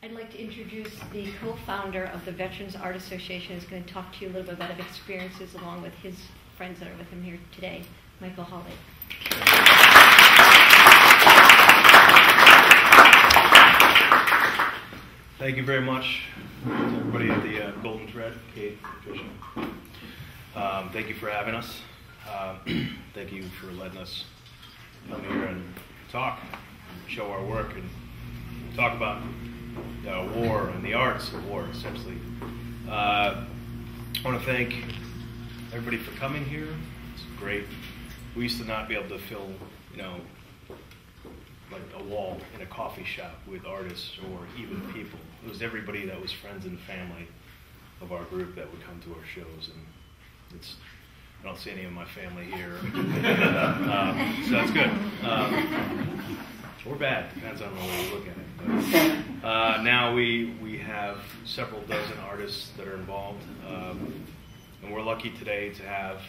I'd like to introduce the co-founder of the Veterans Art Association, who's going to talk to you a little bit about experiences along with his friends that are with him here today, Michael Hawley. Thank you very much to everybody at the Golden Thread, Kate, Patricia. Thank you for having us. Thank you for letting us come here and talk, and show our work, and talk about war and the arts of war, essentially. I want to thank everybody for coming here. It's great. We used to not be able to fill, like a wall in a coffee shop with artists or even people. It was everybody that was friends and family of our group that would come to our shows, and I don't see any of my family here, so that's good. Or bad, depends on the way you look at it. But, now we have several dozen artists that are involved, and we're lucky today to have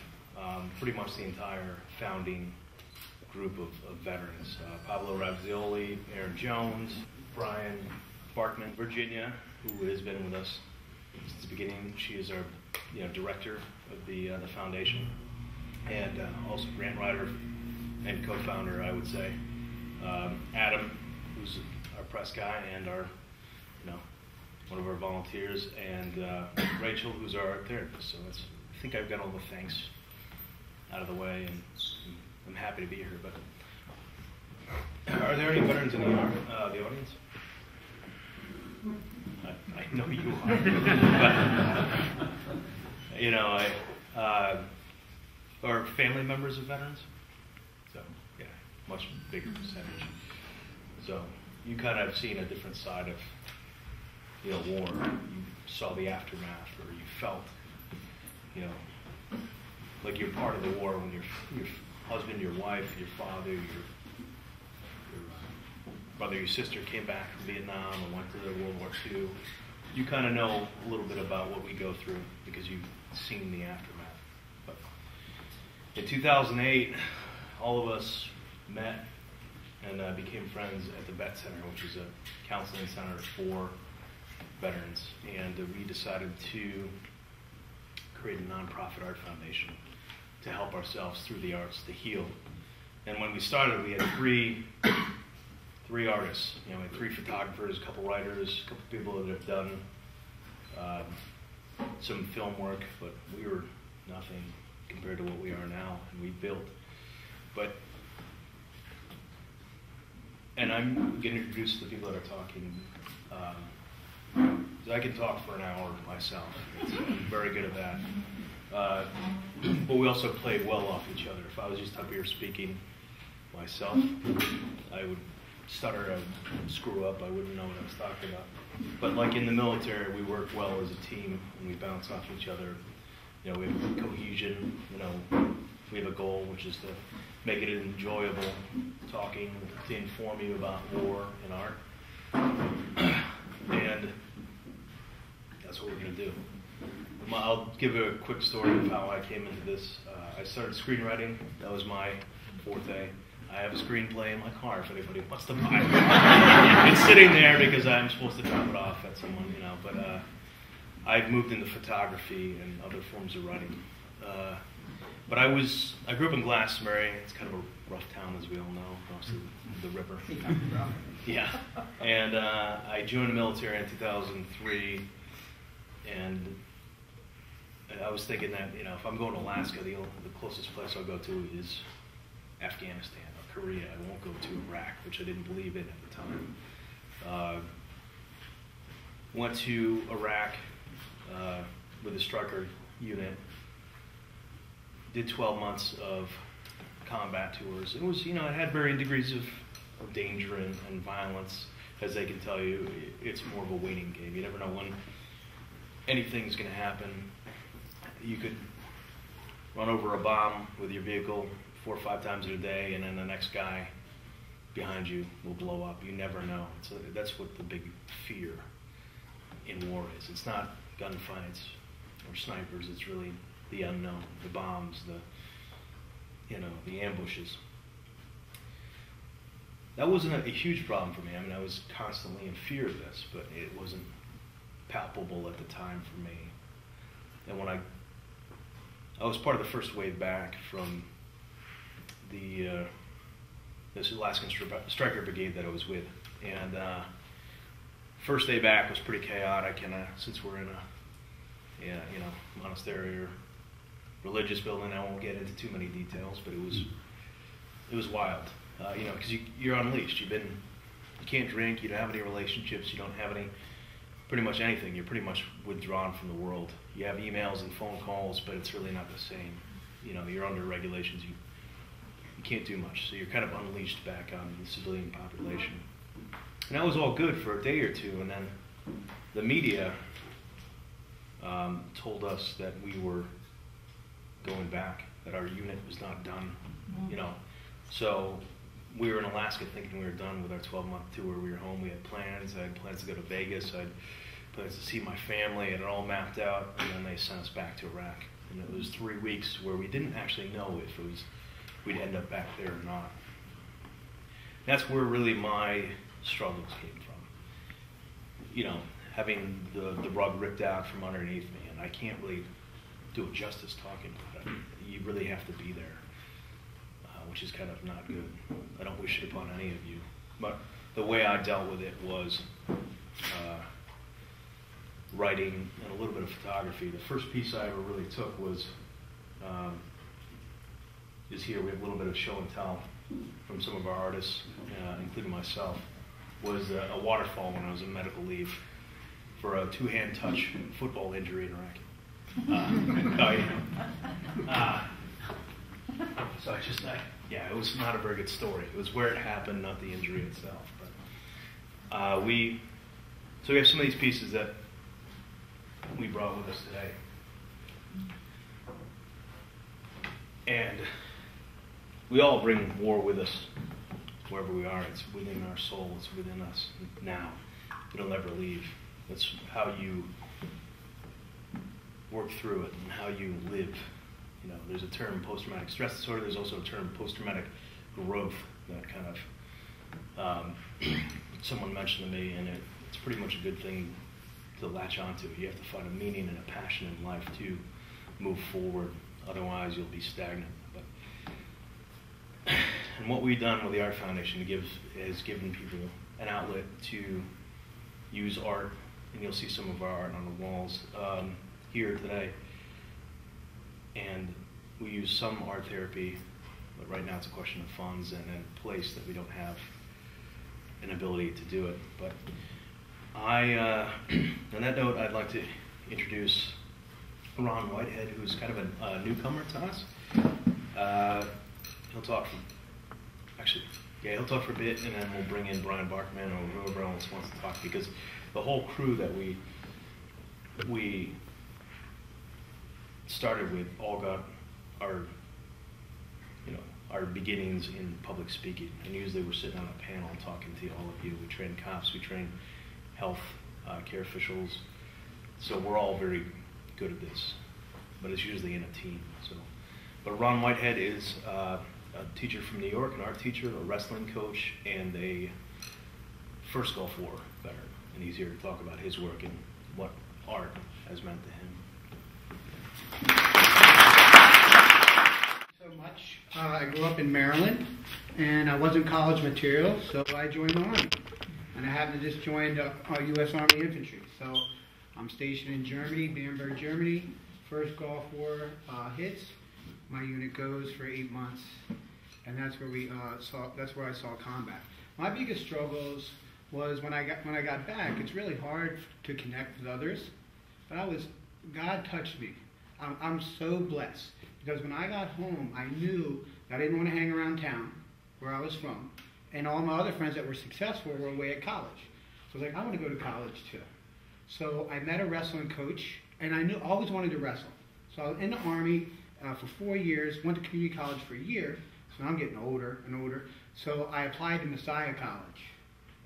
pretty much the entire founding group of veterans. Pablo Ravizzoli, Aaron Jones, Brian, Barkman, Virginia, who has been with us since the beginning. She is our director of the foundation, and also grant writer and co-founder, I would say. Adam, who's our press guy and our, one of our volunteers, and Rachel, who's our art therapist. So I think I've got all the thanks out of the way, and I'm happy to be here. But are there any veterans in the audience? I know you are. But, are family members of veterans? So, yeah, much bigger percentage. So, you kind of have seen a different side of, war. You saw the aftermath, or you felt, like you're part of the war when your husband, your wife, your father, your brother, your sister came back from Vietnam or went to the World War II. You kind of know a little bit about what we go through because you've seen the aftermath. But in 2008, all of us met and became friends at the Vet Center, which is a counseling center for veterans. And we decided to create a nonprofit art foundation to help ourselves through the arts to heal. And when we started, we had three artists. We had 3 photographers, a couple writers, a couple people that have done some film work, but we were nothing compared to what we are now, and we built. And I'm going to introduce the people that are talking. I can talk for an hour myself. I'm very good at that. But we also played well off each other. If I was just up here speaking myself, I would stutter, I would screw up, I wouldn't know what I was talking about. But like in the military, we work well as a team, and we bounce off each other. We have cohesion, we have a goal, which is to make it enjoyable talking, to inform you about war and art. And that's what we're going to do. I'll give a quick story of how I came into this. I started screenwriting. That was my forte. I have a screenplay in my car if anybody wants to buy it. It's sitting there because I'm supposed to drop it off at someone, But I've moved into photography and other forms of writing. But I grew up in Glastonbury. It's kind of a rough town, as we all know, across the river. Yeah. And I joined the military in 2003, and I was thinking that, if I'm going to Alaska, the closest place I'll go to is Afghanistan or Korea. I won't go to Iraq, which I didn't believe in at the time. Went to Iraq with a Stryker unit. Did 12 months of combat tours. It was, it had varying degrees of danger and violence. As they can tell you, it's more of a waiting game. You never know when anything's going to happen. You could run over a bomb with your vehicle 4 or 5 times a day, and then the next guy behind you will blow up. You never know. That's what the big fear in war is. It's not gunfights or snipers. It's really the unknown, the bombs, the ambushes. that wasn't a huge problem for me. I mean, I was constantly in fear of this, but it wasn't palpable at the time for me. And when I was part of the first wave back from this Alaskan Striker Brigade that I was with, and first day back was pretty chaotic, and since we're in a monastery or religious building, I won't get into too many details, but it was wild, because you're unleashed. You can't drink, you don't have any relationships, you don't have pretty much anything. You're pretty much withdrawn from the world. You have emails and phone calls, but it's really not the same. You're under regulations. You can't do much, so you're kind of unleashed back on the civilian population. And that was all good for a day or two, and then the media told us that we were going back, that our unit was not done, So we were in Alaska thinking we were done with our 12-month tour. We were home, we had plans. I had plans to go to Vegas. I had plans to see my family, and it all mapped out, and then they sent us back to Iraq. And it was 3 weeks where we didn't actually know if we'd end up back there or not. That's where really my struggles came from. Having the rug ripped out from underneath me, and I can't really do it justice talking about it. You really have to be there, which is kind of not good. I don't wish it upon any of you. But the way I dealt with it was writing and a little bit of photography. The first piece I ever really took was is here. We have a little bit of show and tell from some of our artists, including myself, was a waterfall when I was on medical leave for a two-hand touch football injury in Iraq. So it was not a very good story. It was where it happened, not the injury itself. But we have some of these pieces that we brought with us today. And we all bring war with us wherever we are. It's within our soul. It's within us now. It'll never leave. That's how you work through it and how you live. There's a term, post-traumatic stress disorder. There's also a term, post-traumatic growth, that kind of someone mentioned to me, and it's pretty much a good thing to latch onto. You have to find a meaning and a passion in life to move forward. Otherwise, you'll be stagnant. And what we've done with the Art Foundation is given people an outlet to use art, and you'll see some of our art on the walls here today. And we use some art therapy, but right now it's a question of funds and a place that we don't have an ability to do it. But on that note, I'd like to introduce Ron Whitehead, who's kind of a newcomer to us. He'll talk for a bit, and then we'll bring in Brian Barkman or whoever else wants to talk, because the whole crew that we started with all got our beginnings in public speaking, and usually we're sitting on a panel talking to all of you. We train cops, we train health care officials, so we're all very good at this, but it's usually in a team. But Ron Whitehead is a teacher from New York, an art teacher, a wrestling coach, and a first Gulf War veteran, and he's here to talk about his work and what art has meant to him. So much. I grew up in Maryland, and I wasn't college material, so I joined the Army. And I happened to just join U.S. Army Infantry. So I'm stationed in Germany, Bamberg, Germany. First Gulf War hits. My unit goes for 8 months, and that's where I saw combat. My biggest struggles was when I got back. It's really hard to connect with others, but God touched me. I'm so blessed, because when I got home, I knew that I didn't want to hang around town where I was from, and all my other friends that were successful were away at college. So I was like, I want to go to college too. So I met a wrestling coach, and I always wanted to wrestle. So I was in the Army for 4 years, went to community college for a year, so now I'm getting older and older. So I applied to Messiah College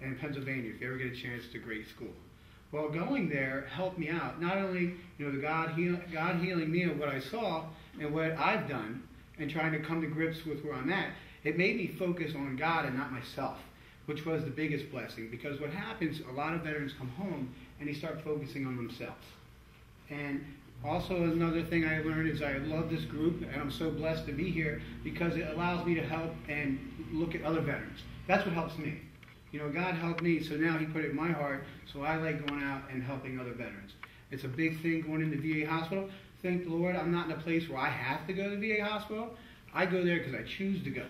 in Pennsylvania. If you ever get a chance, it's a great school. Well, going there helped me out. Not only, the God healing me of what I saw and what I've done, and trying to come to grips with where I'm at, it made me focus on God and not myself. which was the biggest blessing. Because what happens, a lot of veterans come home and they start focusing on themselves. And also another thing I learned is I love this group, and I'm so blessed to be here because it allows me to help and look at other veterans. That's what helps me. You know, God helped me, so now he put it in my heart, so I like going out and helping other veterans. It's a big thing going into VA hospital. Thank the Lord, I'm not in a place where I have to go to the VA hospital. I go there because I choose to go,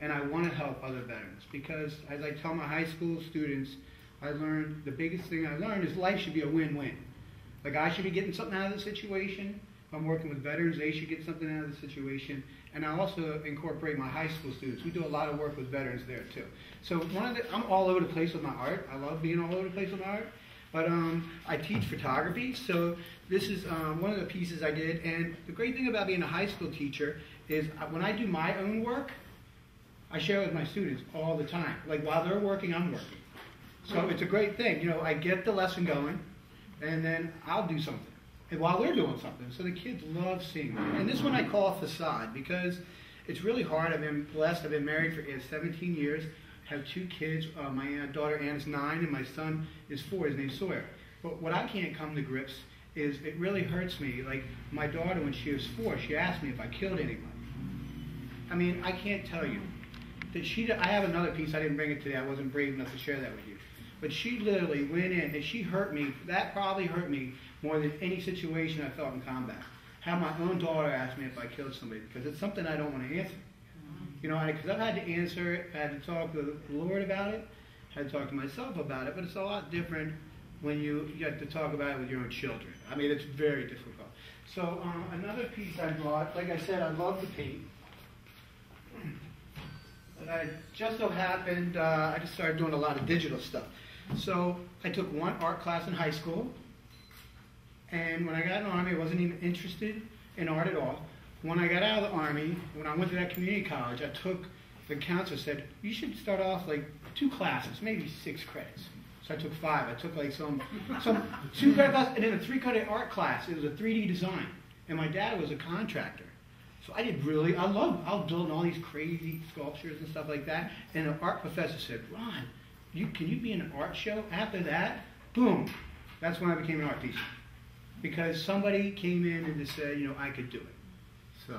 and I want to help other veterans. Because as I tell my high school students, the biggest thing I learned is life should be a win-win. Like, I should be getting something out of the situation. If I'm working with veterans, they should get something out of the situation. And I also incorporate my high school students. We do a lot of work with veterans there, too. So I'm all over the place with my art. I love being all over the place with my art. But I teach photography, so this is one of the pieces I did. And the great thing about being a high school teacher is when I do my own work, I share it with my students all the time. Like, while they're working, I'm working. So it's a great thing. You know, I get the lesson going, and then I'll do something. And while they're doing something. So the kids love seeing me. And this one I call facade because it's really hard. I've been blessed. I've been married for 17 years. Have 2 kids. My daughter Ann is 9 and my son is 4. His name's Sawyer. But what I can't come to grips is it really hurts me. Like, my daughter, when she was 4, she asked me if I killed anybody. I mean, I can't tell you. I have another piece. I didn't bring it today. I wasn't brave enough to share that with you. But she literally went in and she hurt me. That probably hurt me more than any situation I felt in combat. Have my own daughter ask me if I killed somebody, because it's something I don't want to answer. You know, because I've had to answer it, I had to talk to the Lord about it, had to talk to myself about it, but it's a lot different when you get to talk about it with your own children. I mean, it's very difficult. So another piece I brought, like I said, I love to paint. And I just so happened, I just started doing a lot of digital stuff. So I took one art class in high school, and when I got in the Army, I wasn't even interested in art at all. When I got out of the Army, when I went to that community college, the counselor said, you should start off like 2 classes, maybe 6 credits. So I took 5. I took like some 2 credit classes, and then a 3-credit art class. It was a 3D design, and my dad was a contractor. So I was building all these crazy sculptures and stuff like that. And an art professor said, Ron, can you be in an art show? After that, boom, that's when I became an art teacher. Because somebody came in and just said, you know, I could do it. So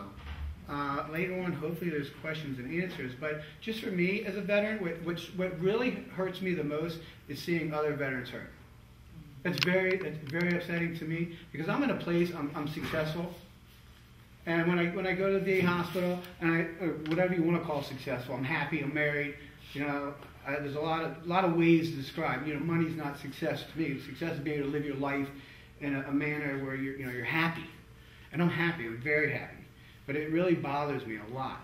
later on, hopefully there's questions and answers. But just for me as a veteran, what really hurts me the most is seeing other veterans hurt. It's very upsetting to me because I'm in a place, I'm successful. And when I go to the VA hospital, or whatever you want to call successful, I'm happy, I'm married, you know, there's a lot of ways to describe. You know, money's not success to me. Success is being able to live your life in a manner where you're happy. And I'm happy, I'm very happy. But it really bothers me a lot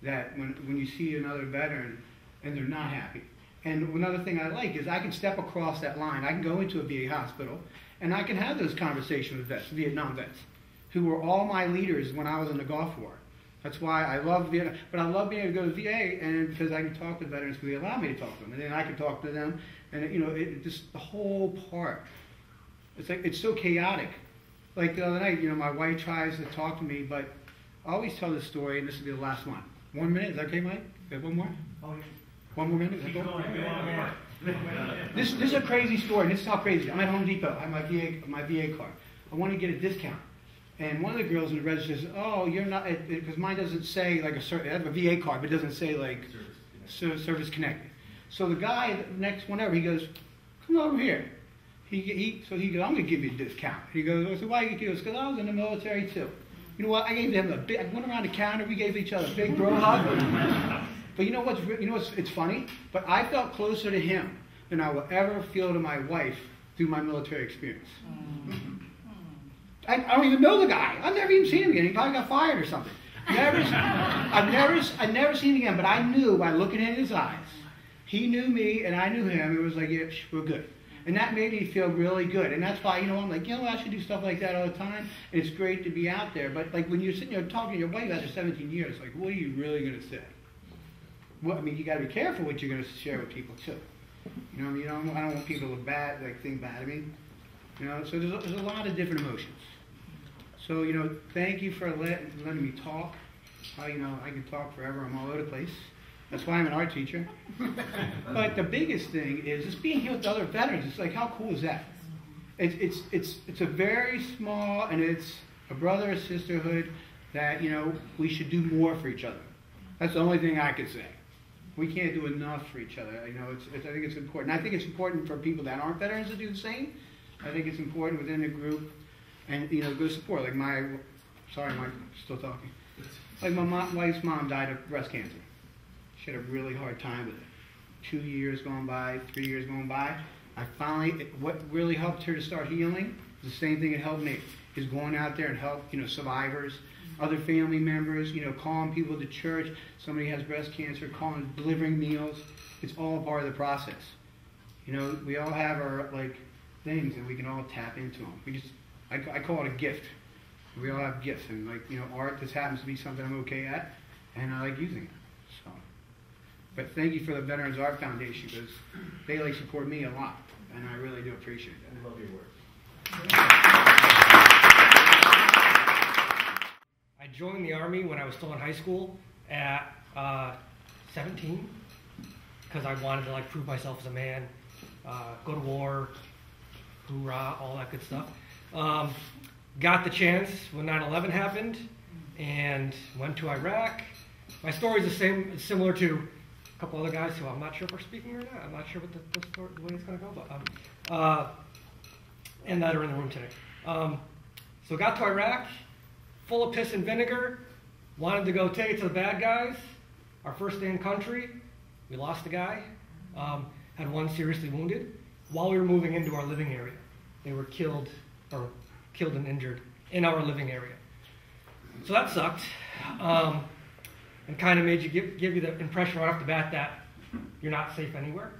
that when you see another veteran and they're not happy. And another thing I like is I can step across that line. I can go into a VA hospital and I can have those conversations with vets, Vietnam vets, who were all my leaders when I was in the Gulf War. That's why I love Vietnam. But I love being able to go to the VA and because I can talk to veterans because they allow me to talk to them. And then I can talk to them. And, you know, just the whole part. It's like, it's so chaotic. Like the other night, you know, my wife tries to talk to me, but I always tell this story, and this will be the last one. 1 minute, is that okay, Mike? You have one more? Oh, yeah. 1 more minute? Is that Keep cool? going. This is a crazy story, and this is how crazy. I'm at Home Depot. I have my VA card. I want to get a discount. And one of the girls in the register says, oh, you're not, because mine doesn't say like a certain, I have a VA card, but it doesn't say like service connected. So the guy, next whenever, he goes, come over here. So he goes, I'm going to give you a discount. He goes, so why? He goes, because I was in the military too. You know what? I gave him I went around the counter. We gave each other a big bro hug. But you know what's? It's funny. But I felt closer to him than I will ever feel to my wife through my military experience. I don't even know the guy. I've never even seen him again. He probably got fired or something. I've never seen him again. But I knew by looking in his eyes, he knew me and I knew him. It was like, yeah, we're good. And that made me feel really good. And that's why, you know, I'm like, you know, I should do stuff like that all the time. And it's great to be out there. But, like, when you're sitting there talking to your wife after 17 years, like, what are you really going to say? Well, I mean, you got to be careful what you're going to share with people, too. You know, I don't want people to think bad of me. You know, so there's a lot of different emotions. So, you know, thank you for letting me talk. You know, I can talk forever. I'm all over the place. That's why I'm an art teacher. But the biggest thing is just being here with other veterans. It's like, how cool is that? It's a very small, and it's a brother or sisterhood that, you know, we should do more for each other. That's the only thing I could say. We can't do enough for each other. You know, I think it's important. I think it's important for people that aren't veterans to do the same. I think it's important within the group, and, you know, good support. Like sorry, Mike, still talking. Like my wife's mom died of breast cancer. She had a really hard time with it. 2 years gone by, 3 years gone by. What really helped her to start healing, the same thing that helped me, is going out there and help, you know, survivors, other family members, you know, calling people to church. Somebody has breast cancer, delivering meals. It's all part of the process. You know, we all have our, like, things, and we can all tap into them. I call it a gift. We all have gifts, and, like, you know, art just happens to be something I'm okay at, and I like using it. So, but thank you for the Veterans Art Foundation, because they, like, support me a lot, and I really do appreciate that. I love your work. I joined the Army when I was still in high school at 17, because I wanted to, like, prove myself as a man, go to war, hoorah, all that good stuff. Got the chance when 9/11 happened and went to Iraq. My story is similar to a couple other guys who I'm not sure if are speaking or not. I'm not sure what the way it's going to go, but and that are in the room today. So got to Iraq, full of piss and vinegar, wanted to go take it to the bad guys. Our first day in country, we lost a guy, had one seriously wounded. While we were moving into our living area, they were killed and injured in our living area. So that sucked, and kind of made you give you the impression right off the bat that you're not safe anywhere.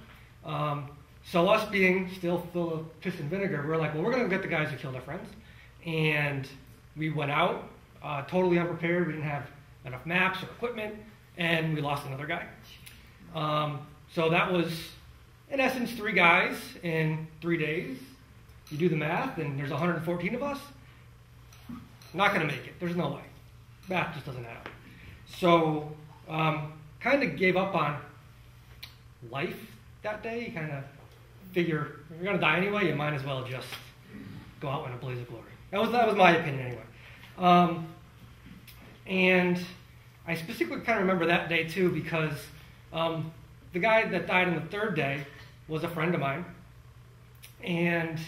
So us being still full of piss and vinegar, we're like, well, we're going to get the guys who killed our friends. And we went out totally unprepared. We didn't have enough maps or equipment, and we lost another guy. So that was, in essence, 3 guys in 3 days. You do the math, and there's 114 of us. Not going to make it. There's no way. Math just doesn't add up. So kind of gave up on life that day. You kind of figure, if you're going to die anyway, you might as well just go out in a blaze of glory. That was my opinion anyway. And I specifically kind of remember that day too, because the guy that died on the 3rd day was a friend of mine. And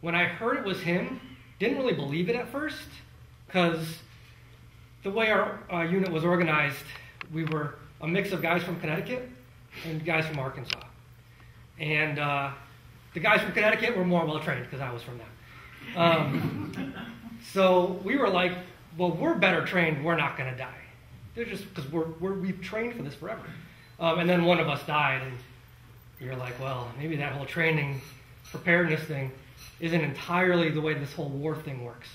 when I heard it was him, didn't really believe it at first, because the way our unit was organized, we were a mix of guys from Connecticut and guys from Arkansas. And the guys from Connecticut were more well-trained, because I was from them. So we were like, well, we're better trained, we're not going to die. They're just, because we've trained for this forever. And then one of us died, and you're like, well, maybe that whole training, preparedness thing isn't entirely the way this whole war thing works.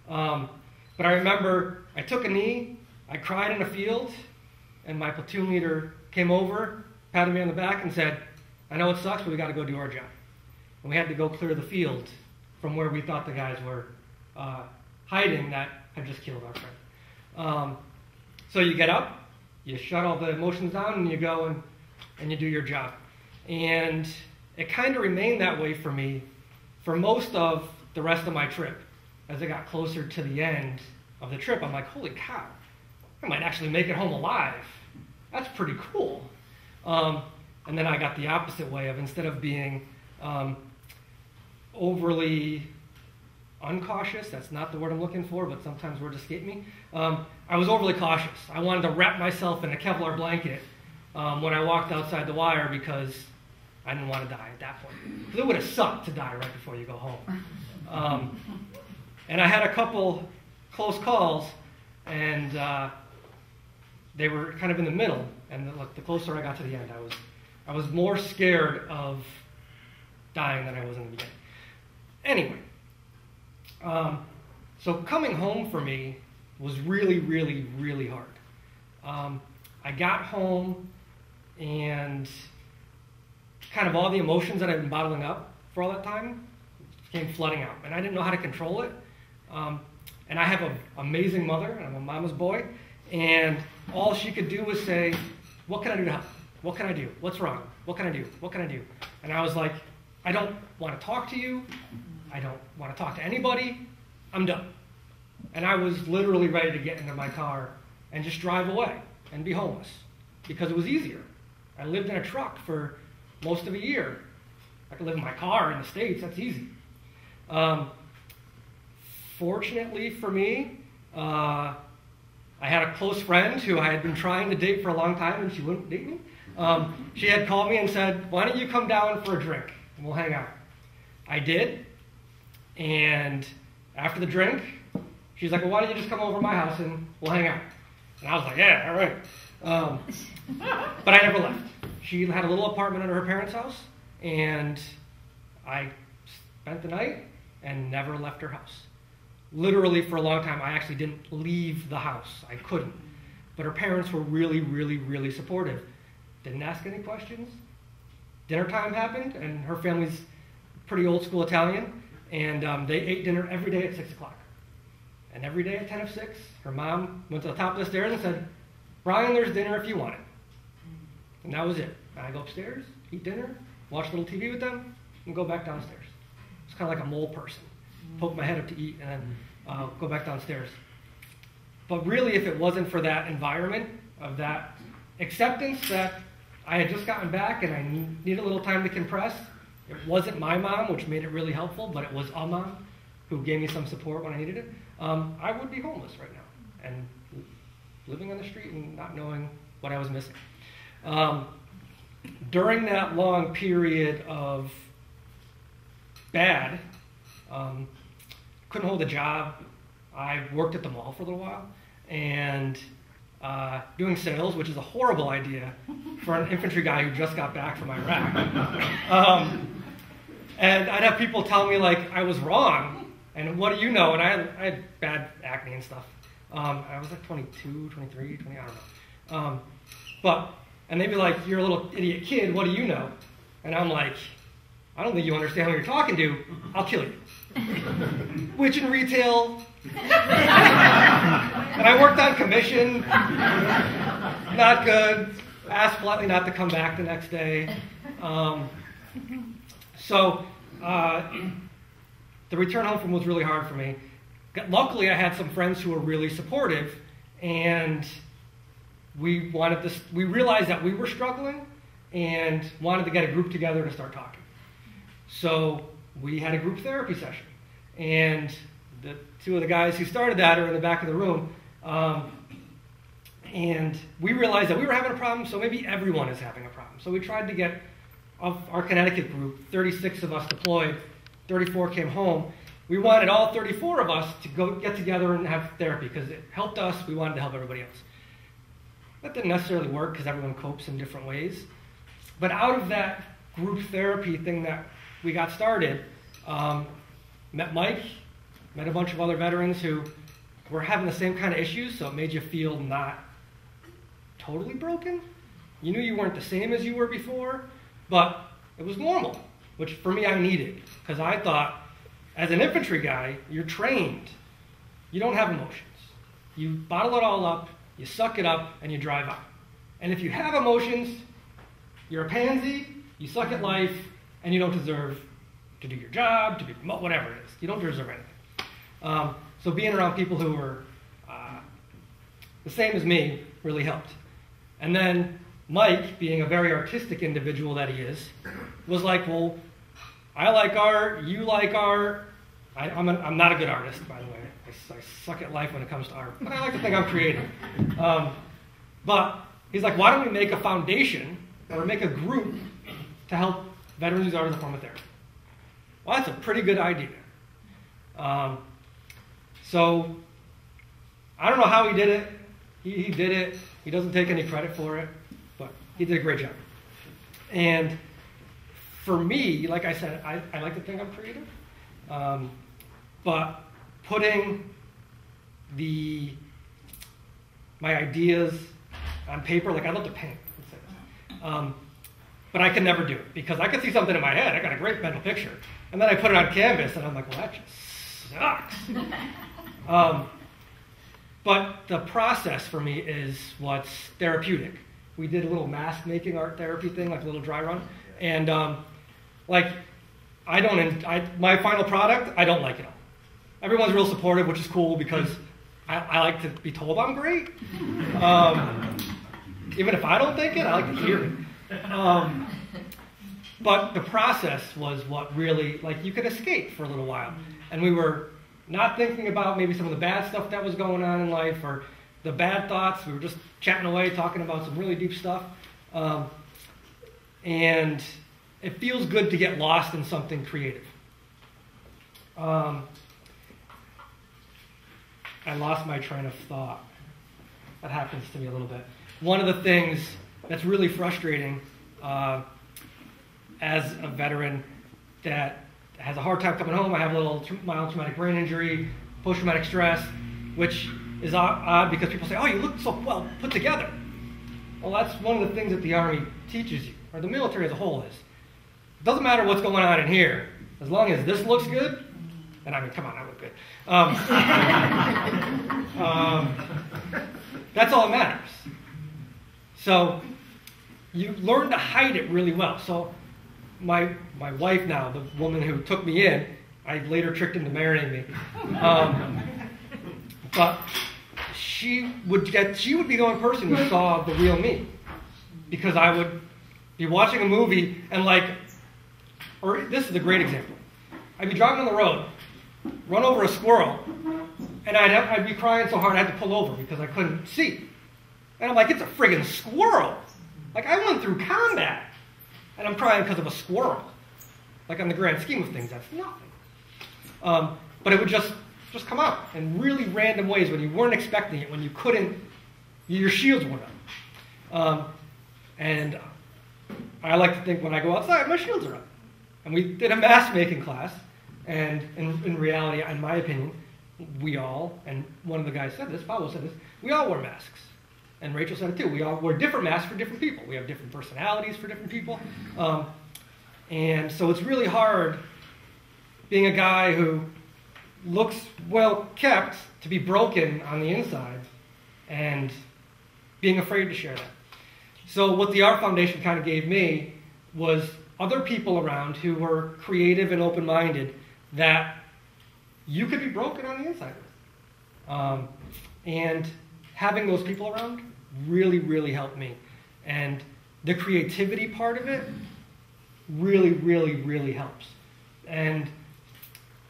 But I remember I took a knee, I cried in a field, and my platoon leader came over, patted me on the back, and said, I know it sucks, but we got to go do our job. And we had to go clear the field from where we thought the guys were hiding that had just killed our friend. So you get up, you shut all the emotions down, and you go and you do your job. And it kind of remained that way for me for most of the rest of my trip. As I got closer to the end of the trip, I'm like, holy cow, I might actually make it home alive. That's pretty cool. And then I got the opposite way of, instead of being overly uncautious, that's not the word I'm looking for, but sometimes words escape me. I was overly cautious. I wanted to wrap myself in a Kevlar blanket when I walked outside the wire, because I didn't want to die at that point. Because it would have sucked to die right before you go home. And I had a couple close calls, and they were kind of in the middle. And the closer I got to the end, I was more scared of dying than I was in the beginning. Anyway, so coming home for me was really, really, really hard. I got home, and kind of all the emotions that I'd been bottling up for all that time came flooding out, and I didn't know how to control it. And I have an amazing mother, and I'm a mama's boy, and all she could do was say, what can I do to help? What can I do? What's wrong? What can I do? What can I do? And I was like, I don't want to talk to you. I don't want to talk to anybody. I'm done. And I was literally ready to get into my car and just drive away and be homeless because it was easier. I lived in a truck for most of a year. I could live in my car in the States. That's easy. Fortunately for me, I had a close friend who I had been trying to date for a long time, and she wouldn't date me. She had called me and said, why don't you come down for a drink, and we'll hang out. I did, and after the drink, she's like, well, why don't you just come over to my house, and we'll hang out. And I was like, yeah, all right. But I never left. She had a little apartment under her parents' house, and I spent the night and never left her house. Literally for a long time, I actually didn't leave the house. I couldn't. But her parents were really, really, really supportive. Didn't ask any questions. Dinner time happened, and her family's pretty old school Italian, and they ate dinner every day at 6 o'clock. And every day at 10 of 6, her mom went to the top of the stairs and said, Brian, there's dinner if you want it. And that was it. I go upstairs, eat dinner, watch a little TV with them, and go back downstairs. It's kind of like a mole person. Poke my head up to eat and then go back downstairs. But really, if it wasn't for that environment of that acceptance that I had just gotten back and I needed a little time to compress, it wasn't my mom, which made it really helpful, but it was a mom who gave me some support when I needed it, I would be homeless right now and living on the street and not knowing what I was missing. During that long period of bad, couldn't hold a job. I worked at the mall for a little while and doing sales, which is a horrible idea for an infantry guy who just got back from Iraq. And I'd have people tell me like I was wrong, and what do you know? And I had bad acne and stuff. I was like 22, 23, 20, I don't know. And they'd be like, you're a little idiot kid, what do you know? And I'm like, I don't think you understand who you're talking to, I'll kill you. Which in retail, and I worked on commission, not good, asked politely not to come back the next day. The return home from was really hard for me. Luckily, I had some friends who were really supportive, and we realized that we were struggling and wanted to get a group together to start talking. So we had a group therapy session, and the two of the guys who started that are in the back of the room, and we realized that we were having a problem, so maybe everyone is having a problem. So we tried to get our Connecticut group, 36 of us deployed, 34 came home. We wanted all 34 of us to go get together and have therapy because it helped us. We wanted to help everybody else. That didn't necessarily work because everyone copes in different ways. But out of that group therapy thing that we got started, met Mike, met a bunch of other veterans who were having the same kind of issues, so it made you feel not totally broken. You knew you weren't the same as you were before, but it was normal, which for me I needed, because I thought, as an infantry guy, you're trained. You don't have emotions. You bottle it all up, you suck it up, and you drive out. And if you have emotions, you're a pansy, you suck at life, and you don't deserve to do your job, to be promoted, whatever it is. You don't deserve anything. So being around people who were the same as me really helped. And then Mike, being a very artistic individual that he is, was like, well, I like art, you like art. I'm not a good artist, by the way. I suck at life when it comes to art, but I like to think I'm creative. But he's like, why don't we make a foundation or make a group to help veterans use art as a form of therapy? Well, that's a pretty good idea. So I don't know how he did it. He did it. He doesn't take any credit for it, but he did a great job. And for me, like I said, I like to think I'm creative, but putting my ideas on paper, like I love to paint, let's say this. But I can never do it because I can see something in my head. I got a great mental picture, and then I put it on canvas, and I'm like, well, that just sucks. But the process for me is what's therapeutic. we did a little mask making art therapy thing, like a little dry run. And like, my final product, I don't like it all. Everyone's real supportive, which is cool because I like to be told I'm great. Even if I don't think it, I like to hear it. But the process was what really, like, you could escape for a little while. And we were not thinking about maybe some of the bad stuff that was going on in life or the bad thoughts. We were just chatting away, talking about some really deep stuff. And it feels good to get lost in something creative. I lost my train of thought. That happens to me a little bit. One of the things that's really frustrating as a veteran that has a hard time coming home, I have a little mild traumatic brain injury, post-traumatic stress, which is odd because people say, oh, you look so well put together. Well, that's one of the things that the Army teaches you, or the military as a whole is. It doesn't matter what's going on in here. As long as this looks good, and I mean, come on, I look good. That's all that matters. So you learn to hide it really well. So my wife now, the woman who took me in, I later tricked into marrying me. But she would be the only person who saw the real me. Because I would be watching a movie and or this is a great example. I'd be driving on the road, run over a squirrel, and I'd be crying so hard I had to pull over because I couldn't see. And I'm like, it's a friggin' squirrel. Like, I went through combat, and I'm crying because of a squirrel. Like, on the grand scheme of things, that's nothing. But it would just come out in really random ways when you weren't expecting it, when you couldn't, your shields weren't up. And I like to think when I go outside, my shields are up. And we did a mask making class, and in reality, in my opinion, we all, and one of the guys said this, Pablo said this, we all wear masks. And Rachel said it too. We all wear different masks for different people. We have different personalities for different people. And so it's really hard being a guy who looks well kept to be broken on the inside and being afraid to share that. So what the Art Foundation kind of gave me was other people around who were creative and open-minded that you could be broken on the inside with. And having those people around really, really helped me. And the creativity part of it really, really, really helps. And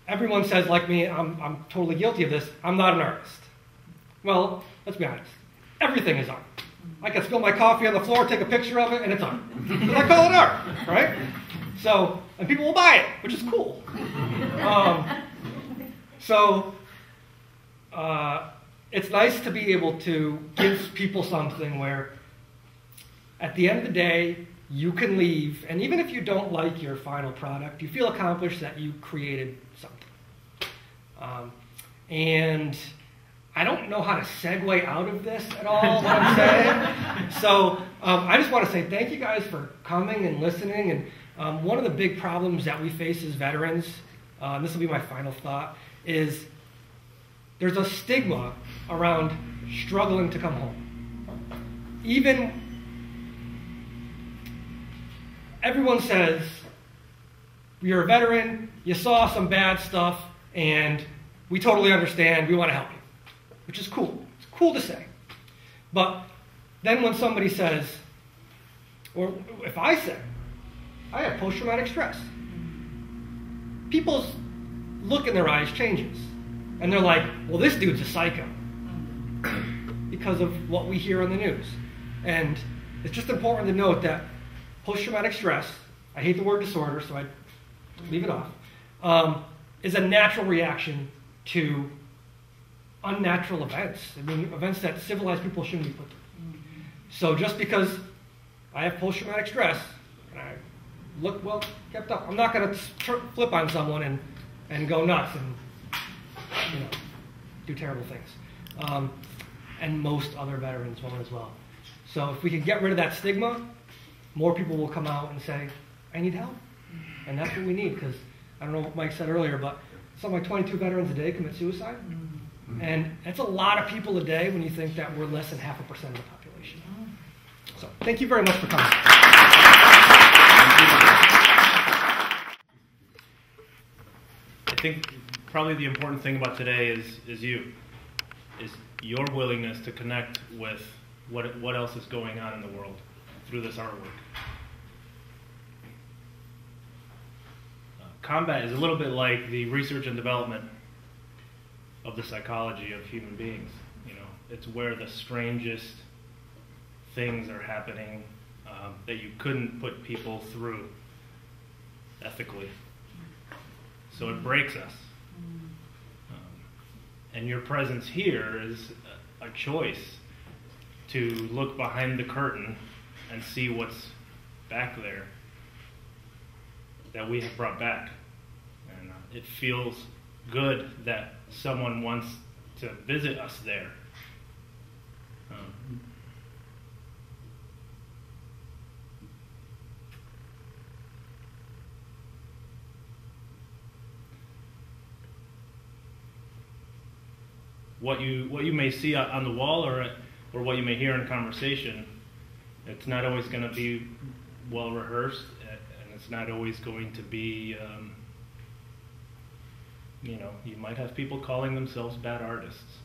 everyone says, like me, I'm totally guilty of this, I'm not an artist. Well, let's be honest. Everything is art. I can spill my coffee on the floor, take a picture of it, and it's art. Because I call it art, right? So, and people will buy it, which is cool. It's nice to be able to give people something where at the end of the day, you can leave, and even if you don't like your final product, you feel accomplished that you created something. And I don't know how to segue out of this at all, what I'm saying. So I just want to say thank you guys for coming and listening. And one of the big problems that we face as veterans, and this will be my final thought, is there's a stigma around struggling to come home. Even everyone says, you're a veteran, you saw some bad stuff, and we totally understand, we want to help you. Which is cool. It's cool to say. But then when somebody says, or if I say, I have post-traumatic stress, people's look in their eyes changes. And they're like, well, this dude's a psycho. Because of what we hear on the news. And it's just important to note that post-traumatic stress, I hate the word disorder, so I leave it off, is a natural reaction to unnatural events. I mean, events that civilized people shouldn't be put through. So just because I have post-traumatic stress and I look well kept up, I'm not going to flip on someone and go nuts and do terrible things. And most other veterans won't as well. So if we can get rid of that stigma, more people will come out and say, I need help. And that's what we need, because I don't know what Mike said earlier, but something like 22 veterans a day commit suicide. And that's a lot of people a day when you think that we're less than 0.5% of the population. So thank you very much for coming. I think probably the important thing about today is your willingness to connect with what else is going on in the world through this artwork. Combat is a little bit like the research and development of the psychology of human beings. You know, it's where the strangest things are happening that you couldn't put people through ethically. So it breaks us. And your presence here is a choice to look behind the curtain and see what's back there that we have brought back. And it feels good that someone wants to visit us there. What you may see on the wall or what you may hear in conversation, it's not always going to be well rehearsed, and it's not always going to be, you might have people calling themselves bad artists.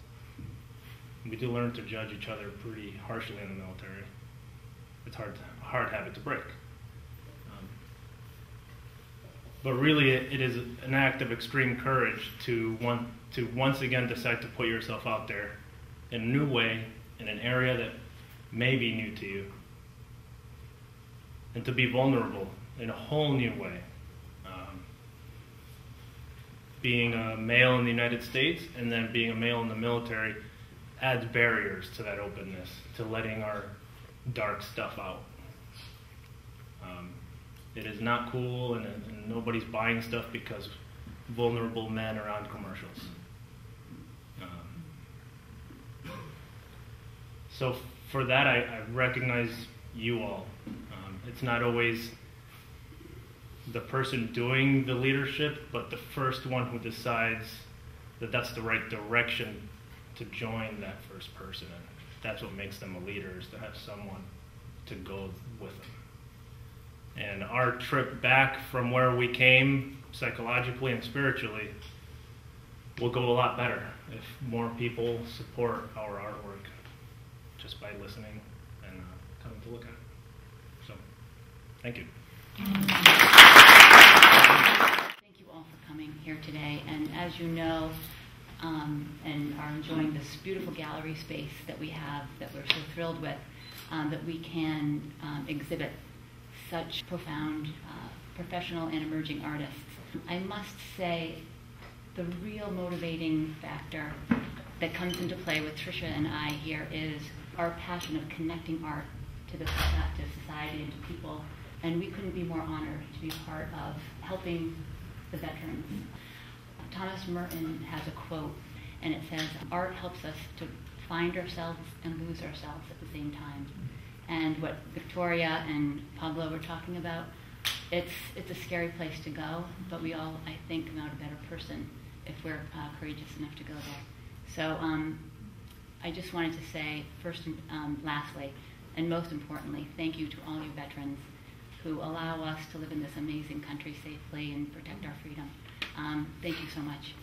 We do learn to judge each other pretty harshly in the military. It's a hard habit to break. But really, it is an act of extreme courage to once again decide to put yourself out there in a new way, in an area that may be new to you, and to be vulnerable in a whole new way. Being a male in the United States and then being a male in the military adds barriers to that openness, to letting our dark stuff out. It is not cool, and nobody's buying stuff because vulnerable men are on commercials. So for that, I recognize you all. It's not always the person doing the leadership, but the first one who decides that that's the right direction to join that first person. And that's what makes them a leader, is to have someone to go with them. And our trip back from where we came, psychologically and spiritually, will go a lot better if more people support our artwork just by listening and coming to look at it. So, thank you. Thank you all for coming here today. And as you know, and are enjoying this beautiful gallery space that we have, that we're so thrilled with, that we can exhibit such profound professional and emerging artists. I must say the real motivating factor that comes into play with Tricia and I here is our passion of connecting art to society and to people, and we couldn't be more honored to be part of helping the veterans. Thomas Merton has a quote, and it says, "Art helps us to find ourselves and lose ourselves at the same time." And what Victoria and Pablo were talking about, it's a scary place to go, but we all, I think, come out a better person if we're courageous enough to go there. So I just wanted to say, first and lastly, and most importantly, thank you to all you veterans who allow us to live in this amazing country safely and protect our freedom. Thank you so much.